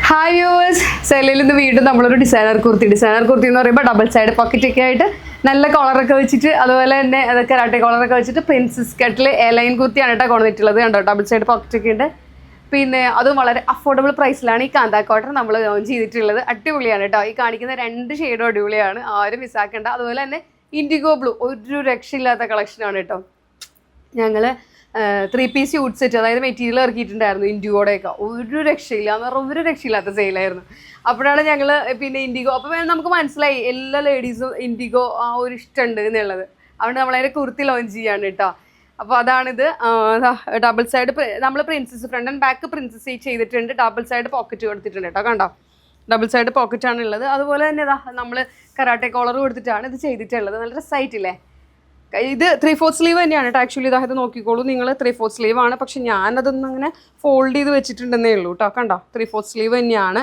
Hi viewers, സെല്ലിൽ നിന്ന് വീണ്ടും നമ്മളൊരു ഡിസൈനർ കുർത്തി എന്ന് പറയുമ്പോൾ ഡബിൾ സൈഡ് പോക്കറ്റ് ഒക്കെ ആയിട്ട് നല്ല കോളറൊക്കെ വെച്ചിട്ട് അതുപോലെ തന്നെ അതൊക്കെ കരാട്ടെ കോളറൊക്കെ വെച്ചിട്ട് പ്രിൻസസ് കട്ടിൽ എലൈൻ കുർത്തിയാണ് കേട്ടോ കൊണ്ടുവന്നിട്ടുള്ളത്. കണ്ടോ, ഡബിൾ സൈഡ് പോക്കറ്റ് ഒക്കെ ഉണ്ട്. പിന്നെ അതും വളരെ അഫോർഡബിൾ പ്രൈസിലാണ് ഈ കാന്താ കോട്ടൺ നമ്മൾ ലോഞ്ച് ചെയ്തിട്ടുള്ളത്. അടിപൊളിയാണ് കേട്ടോ. ഈ കാണിക്കുന്ന 2 ഷെയ്ഡും അടിപൊളിയാണ്, ആരും മിസ്സാക്കേണ്ട. അതുപോലെ തന്നെ ഇൻഡിഗോ ബ്ലൂ ഒരു രക്ഷയില്ലാത്ത കളക്ഷനാണ് കേട്ടോ. ഞങ്ങൾ 3 പീസ് സ്യൂട്ട് സെറ്റ്, അതായത് മെറ്റീരിയൽ ഇറക്കിയിട്ടുണ്ടായിരുന്നു ഇൻഡിഗോടെയൊക്കെ. ഒരു രക്ഷയില്ല എന്ന് പറഞ്ഞാൽ ഒരു രക്ഷയില്ലാത്ത സെയിലായിരുന്നു. അപ്പോഴാണ് ഞങ്ങൾ പിന്നെ ഇൻഡിഗോ, അപ്പോൾ നമുക്ക് മനസ്സിലായി എല്ലാ ലേഡീസും ഇൻഡിഗോ ആ ഒരു ഇഷ്ടമുണ്ട് എന്നുള്ളത്. അതുകൊണ്ട് നമ്മളതിൻ്റെ കുർത്തി ലോഞ്ച് ചെയ്യാണ് കേട്ടോ. അപ്പോൾ അതാണിത്. ഡബിൾ സൈഡ് നമ്മൾ princess front and back princess ചെയ്തിട്ടുണ്ട്. ഡബിൾ സൈഡ് പോക്കറ്റ് കൊടുത്തിട്ടുണ്ട് കേട്ടോ. കണ്ടോ, ഡബിൾ സൈഡ് പോക്കറ്റാണ് ഉള്ളത്. അതുപോലെ തന്നെ നമ്മൾ കരാട്ടെ കോളർ കൊടുത്തിട്ടാണ് ഇത് ചെയ്തിട്ടുള്ളത്. നല്ല രസമായിട്ടില്ലേ? ഇത് 3/4 സ്ലീവ് തന്നെയാണ് കേട്ടോ. ആക്ച്വലി ഇതായത് നോക്കിക്കോളൂ നിങ്ങൾ, 3/4 സ്ലീവ് ആണ്. പക്ഷെ ഞാനതൊന്നും അങ്ങനെ ഫോൾഡ് ചെയ്ത് വെച്ചിട്ടുണ്ടെന്നേ ഉള്ളൂ കേട്ടോ. കണ്ടോ, 3/4 സ്ലീവ് തന്നെയാണ്.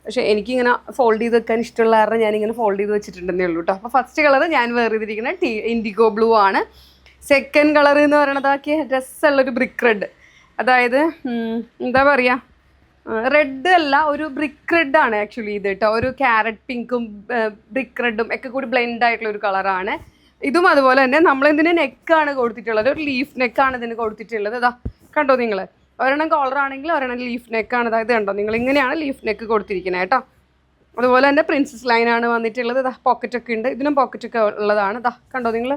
പക്ഷേ എനിക്കിങ്ങനെ ഫോൾഡ് ചെയ്ത് വെക്കാൻ ഇഷ്ടമുള്ള കാരണം ഞാനിങ്ങനെ ഫോൾഡ് ചെയ്ത് വെച്ചിട്ടുണ്ടെന്നേ ഉള്ളൂ കേട്ടോ. അപ്പോൾ ഫസ്റ്റ് കളർ ഞാൻ വേറെ ചെയ്തിരിക്കുന്നത് ഇൻഡിഗോ ബ്ലൂ ആണ്. സെക്കൻഡ് കളർ എന്ന് പറയണതാക്കിയ രസമുള്ളൊരു ബ്രിക്ക് റെഡ്, അതായത് എന്താ പറയുക, റെഡ് അല്ല, ഒരു ബ്രിക്ക് റെഡ് ആണ് ആക്ച്വലി ഇത് കേട്ടോ. ഒരു ക്യാരറ്റ് പിങ്കും ബ്രിക്ക് റെഡും ഒക്കെ കൂടി ബ്ലെൻഡ് ആയിട്ടുള്ള ഒരു കളറാണ് ഇതും. അതുപോലെ തന്നെ നമ്മളെന്തിന് നെക്കാണ് കൊടുത്തിട്ടുള്ളത്, ഒരു ലീഫ് നെക്കാണ് ഇതിന് കൊടുത്തിട്ടുള്ളത്. ഇതാ കണ്ടോ നിങ്ങൾ, ഒരെണ്ണം കോളർ ആണെങ്കിൽ ഒരെണ്ണം ലീഫ് നെക്കാണ്. അതായത് കണ്ടോ നിങ്ങൾ, ഇങ്ങനെയാണ് ലീഫ് നെക്ക് കൊടുത്തിരിക്കുന്നത് കേട്ടോ. അതുപോലെ തന്നെ പ്രിൻസസ് ലൈനാണ് വന്നിട്ടുള്ളത്. ഇതാ പോക്കറ്റൊക്കെ ഉണ്ട്, ഇതിനും പോക്കറ്റൊക്കെ ഉള്ളതാണ്. ഇതാ കണ്ടോ നിങ്ങൾ,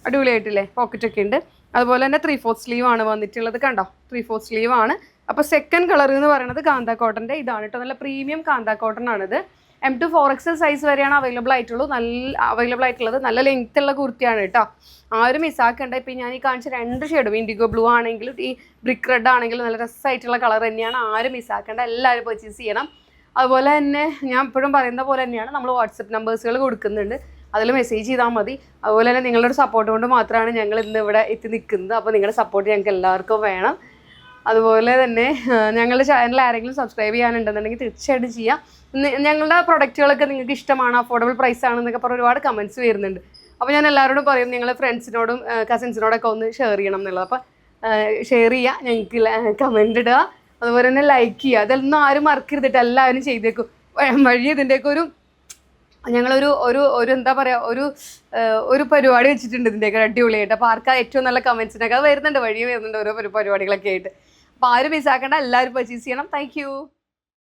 അടിപൊളിയായിട്ടില്ലേ? പോക്കറ്റൊക്കെ ഉണ്ട്. അതുപോലെ തന്നെ 3/4 സ്ലീവ് ആണ് വന്നിട്ടുള്ളത്. കണ്ടോ, 3/4 സ്ലീവ് ആണ്. അപ്പോൾ സെക്കൻഡ് കളർ എന്ന് പറയുന്നത് കാന്താ കോട്ടൻ്റെ ഇതാണ് കേട്ടോ. നല്ല പ്രീമിയം കാന്താ കോട്ടൺ ആണിത്. M to 4XL സൈസ് വരെയാണ് അവൈലബിൾ ആയിട്ടുള്ളത്. നല്ല ലെങ്ത് ഉള്ള കുർത്തിയാണ് കേട്ടോ. ആരും മിസ്സാക്കേണ്ട. ഇപ്പം ഞാൻ ഈ കാണിച്ച 2 ഷെയ്ഡും ഇൻഡിഗോ ബ്ലൂ ആണെങ്കിലും ഈ ബ്രിക്ക് റെഡ് ആണെങ്കിലും നല്ല രസമായിട്ടുള്ള കളർ തന്നെയാണ്. ആരും മിസ്സാക്കേണ്ട, എല്ലാവരും പർച്ചേസ് ചെയ്യണം. അതുപോലെ തന്നെ ഞാൻ എപ്പോഴും പറയുന്ന പോലെ തന്നെയാണ്, നമ്മൾ വാട്സപ്പ് നമ്പേഴ്സുകൾ കൊടുക്കുന്നുണ്ട്, അതിൽ മെസ്സേജ് ചെയ്താൽ മതി. അതുപോലെ തന്നെ നിങ്ങളുടെ ഒരു സപ്പോർട്ട് കൊണ്ട് മാത്രമാണ് ഞങ്ങൾ ഇന്ന് ഇവിടെ എത്തി നിൽക്കുന്നത്. അപ്പോൾ നിങ്ങളുടെ സപ്പോർട്ട് ഞങ്ങൾക്ക് എല്ലാവർക്കും വേണം. അതുപോലെ തന്നെ ഞങ്ങളുടെ ചാനൽ ആരെങ്കിലും സബ്സ്ക്രൈബ് ചെയ്യാനുണ്ടെന്നുണ്ടെങ്കിൽ തീർച്ചയായിട്ടും ചെയ്യാം. ഞങ്ങളുടെ പ്രൊഡക്റ്റുകളൊക്കെ നിങ്ങൾക്ക് ഇഷ്ടമാണ്, അഫോർഡബിൾ പ്രൈസ് ആണെന്നൊക്കെ പറഞ്ഞ് ഒരുപാട് കമൻറ്റ്സ് വരുന്നുണ്ട്. അപ്പോൾ ഞാൻ എല്ലാവരോടും പറയും, നിങ്ങളെ ഫ്രണ്ട്സിനോടും കസിൻസിനോടൊക്കെ ഒന്ന് ഷെയർ ചെയ്യണം എന്നുള്ളത്. അപ്പോൾ ഷെയർ ചെയ്യുക, ഞങ്ങൾക്ക് കമൻ്റ് ഇടുക, അതുപോലെ തന്നെ ലൈക്ക് ചെയ്യുക. അതൊന്നും ആരും മറക്കരുതിട്ട്, എല്ലാവരും ചെയ്തേക്കും. വഴി ഇതിൻ്റെയൊക്കെ ഞങ്ങളൊരു ഒരു എന്താ പറയുക, ഒരു പരിപാടി വെച്ചിട്ടുണ്ട് ഇതിൻ്റെയൊക്കെ അടിപൊളിയായിട്ട്. അപ്പോൾ ആർക്കാ ഏറ്റവും നല്ല കമൻസിനൊക്കെ അത് വരുന്നുണ്ട്, വഴിയെ വരുന്നുണ്ട് ഓരോ പരിപാടികളൊക്കെ ആയിട്ട്. അപ്പോൾ ആരും മിസ്സാക്കേണ്ട, എല്ലാവരും പർച്ചേസ് ചെയ്യണം. താങ്ക്